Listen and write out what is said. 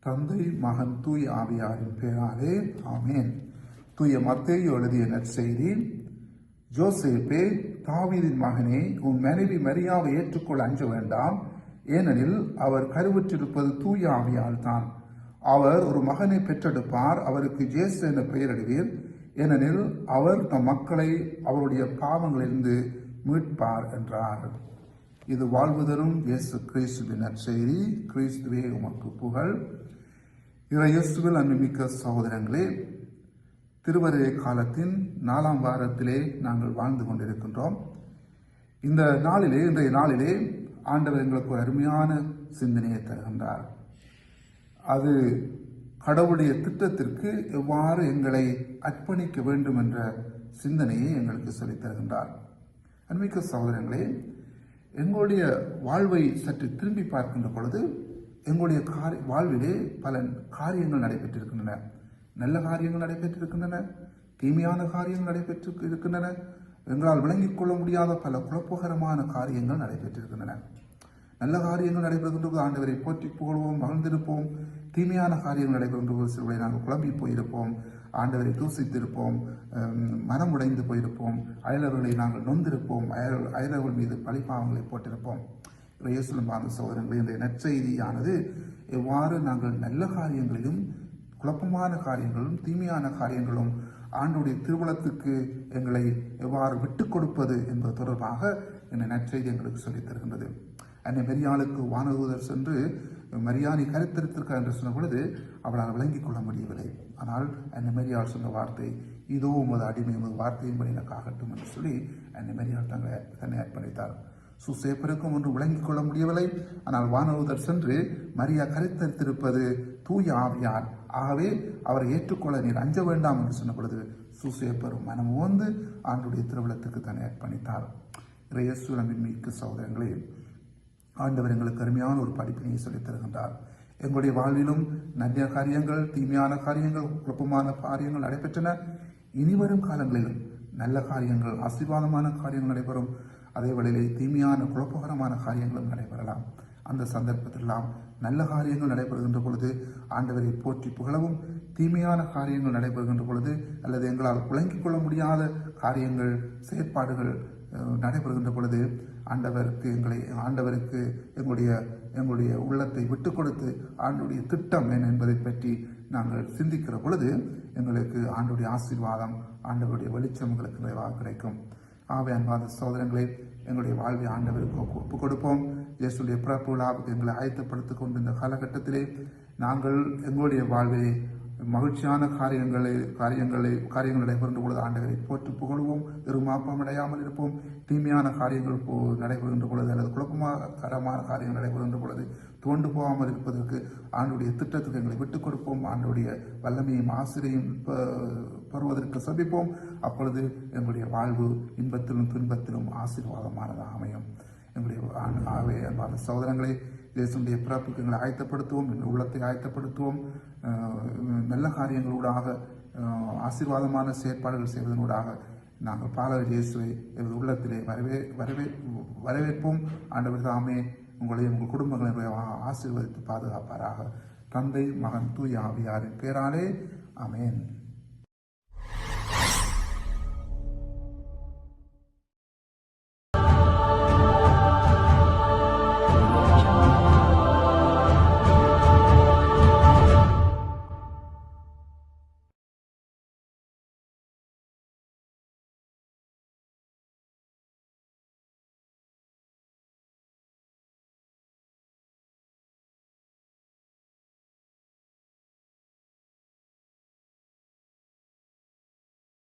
தந்தை, மகன், தூய் ஆவியாரின் பெயராலே ஆமேன். தூய மத்தேயு எழுதிய நற்செய்தி. ஜோசேப்பே, தாவீதின் மகனே, உன் மனைவி மரியாவை ஏற்றுக்கொள்ள அஞ்ச வேண்டாம். ஏனெனில் அவர் கருவுற்றிருப்பது தூய ஆவியால் தான். அவர் ஒரு மகனை பெற்றெடுப்பார். அவருக்கு ஜேசு என பெயரிடுவீர். ஏனெனில் அவர் தம் மக்களை அவருடைய பாவங்களிலிருந்து மீட்பார் என்றார். இது வாழ்வுதரும் இயேசு கிறிஸ்துவின் நற்செய்தி. கிறிஸ்துவே உமக்கு புகழ். இயேசுவில் அன்புமிக்க சகோதரங்களே, திருவருகை காலத்தின் 4ஆம் வாரத்திலே நாங்கள் வாழ்ந்து கொண்டிருக்கின்றோம். இன்றைய நாளிலே ஆண்டவர் எங்களுக்கு ஒரு அருமையான சிந்தனையை தருகின்றார். அது கடவுளுடைய திட்டத்திற்கு எவ்வாறு எங்களை அர்ப்பணிக்க வேண்டும் என்ற சிந்தனையை எங்களுக்கு சொல்லித் தருகின்றார். அன்பிக்க சகோதரங்களே, எங்களுடைய வாழ்வை சற்று திரும்பி பார்க்கின்ற பொழுது எங்களுடைய வாழ்விலே பல காரியங்கள் நடைபெற்றிருக்கின்றன. நல்ல காரியங்கள் நடைபெற்றிருக்கின்றன, தீமையான காரியங்கள் நடைபெற்றிருக்கின்றன, எங்களால் விளங்கிக் கொள்ள முடியாத பல குழப்பகரமான காரியங்கள் நடைபெற்றிருக்கின்றன. நல்ல காரியங்கள் நடைபெறுகின்ற போது ஆண்டவரை போற்றி புகழ்வோம், மகிழ்ந்திருப்போம். தீமையான காரியங்கள் நடைபெறுகின்ற போது சிலரை நாங்கள் குழம்பி போயிருப்போம், ஆண்டவரை தூசித்திருப்போம், மனம் உடைந்து போயிருப்போம், அயலவர்களை நாங்கள் நொந்திருப்போம், அயலவர்கள் மீது பழிப்பாவங்களை போட்டிருப்போம். இயேசுவின் சகோதரங்களே, இந்த நற்செய்தியானது எவ்வாறு நாங்கள் நல்ல காரியங்களிலும் குழப்பமான காரியங்களும் தீமையான காரியங்களும் ஆண்டுடைய திருவுளத்துக்கு எங்களை எவ்வாறு விட்டுக் கொடுப்பது என்பது தொடர்பாக இந்த நற்செய்தி எங்களுக்கு சொல்லித் தருகின்றது. அன்னை மரியாளுக்கு வானதூதர் சென்று மரியாதை கருத்தரித்திருக்கார் என்று சொன்ன பொழுது அவளால் விளங்கிக் கொள்ள முடியவில்லை. ஆனால் அன்னை மரியாள் சொன்ன வார்த்தை, இதோ உமது அடிமை உமது வார்த்தையின்படி எனக்கு ஆகட்டும் என்று சொல்லி அன்னை மரியாள் தன்னை அர்ப்பணித்தார். சூசேப்பருக்கும் ஒன்று விளங்கிக் கொள்ள முடியவில்லை. ஆனால் வானதூதர் சென்று மரியா கருத்தரித்திருப்பது தூய ஆவியார், ஆகவே அவரை ஏற்றுக்கொள்ள நீர் அஞ்ச வேண்டாம் என்று சொன்ன பொழுது சூசேப்பரும் மனம் உவந்து ஆண்டுடைய திருவிழத்துக்கு தன்னை அர்ப்பணித்தார். இயேசுவின் மிக்க சகோதரங்களே, ஆண்டவர் எங்களுக்கு அருமையான ஒரு படிப்பினையை சொல்லித் தருகின்றார். எங்களுடைய வாழ்விலும் நல்ல காரியங்கள் தீமையான காரியங்கள் குழப்பமான காரியங்கள் நடைபெற்றன. இனிவரும் காலங்களிலும் நல்ல காரியங்கள் ஆசீர்வாதமான காரியங்கள் நடைபெறும். அதே வேளையிலே தீமையான குழப்பகரமான காரியங்களும் நடைபெறலாம். அந்த சந்தர்ப்பத்திலெல்லாம் நல்ல காரியங்கள் நடைபெறுகின்ற பொழுது ஆண்டவரை போற்றி புகழவும், தீமையான காரியங்கள் நடைபெறுகின்ற பொழுது அல்லது எங்களால் விளங்கிக் கொள்ள முடியாத காரியங்கள் செயற்பாடுகள் நடைபெறுகின்ற பொழுது ஆண்டவருக்கு எங்களுடைய உள்ளத்தை விட்டுக் கொடுத்து ஆண்டுடைய திட்டம் என்ன என்பதை பற்றி நாங்கள் சிந்திக்கிற பொழுது எங்களுக்கு ஆண்டுடைய ஆசீர்வாதம், ஆண்டவருடைய வெளிச்சம் எங்களுக்கு நிறைவாக கிடைக்கும். ஆகவே அன்பான சகோதரங்களே, எங்களுடைய வாழ்வை ஆண்டவருக்கு ஒப்புக் கொடுப்போம். இயேசுடைய பிறப்பு விழாவுக்கு எங்களை ஆயத்தப்படுத்திக் கொண்டு இந்த காலகட்டத்திலே நாங்கள் எங்களுடைய வாழ்விலே மகிழ்ச்சியான காரியங்கள் நடைபெறுகின்ற பொழுது ஆண்டவரை போற்றி புகழ்வோம், இருமாப்பம் அடையாமல் இருப்போம். தீமையான காரியங்கள் நடைபெறுகின்ற பொழுது அல்லது குழப்பமான காரியங்கள் நடைபெறுகின்ற பொழுது தோண்டு போகாமல் இருப்பதற்கு ஆண்டுடைய திட்டத்துக்கு எங்களை விட்டுக் கொடுப்போம். ஆண்டுடைய வல்லமையும் ஆசிரியம் பெறுவதற்கு சபிப்போம். அப்பொழுது எங்களுடைய வாழ்வு இன்பத்திலும் துன்பத்திலும் ஆசீர்வாதமானதாக அமையும். எங்களுடைய அன்பான சகோதரங்களே, இயேசுடைய பிறப்புக்கு எங்களை ஆயத்தப்படுத்துவோம், எங்கள் உள்ளத்தை ஆயத்தப்படுத்துவோம். நல்ல காரியங்களூடாக ஆசீர்வாதமான செயற்பாடுகள் செய்வதனூடாக நாங்கள் பாலர் இயேசுவை எங்கள் உள்ளத்திலே வரவேற்போம். ஆண்டவர் தாமே உங்களையும் உங்கள் குடும்பங்களை ஆசீர்வதித்து பாதுகாப்பாராக. தந்தை, மகன், தூய ஆவியாரின் பேராலே ஆமென்.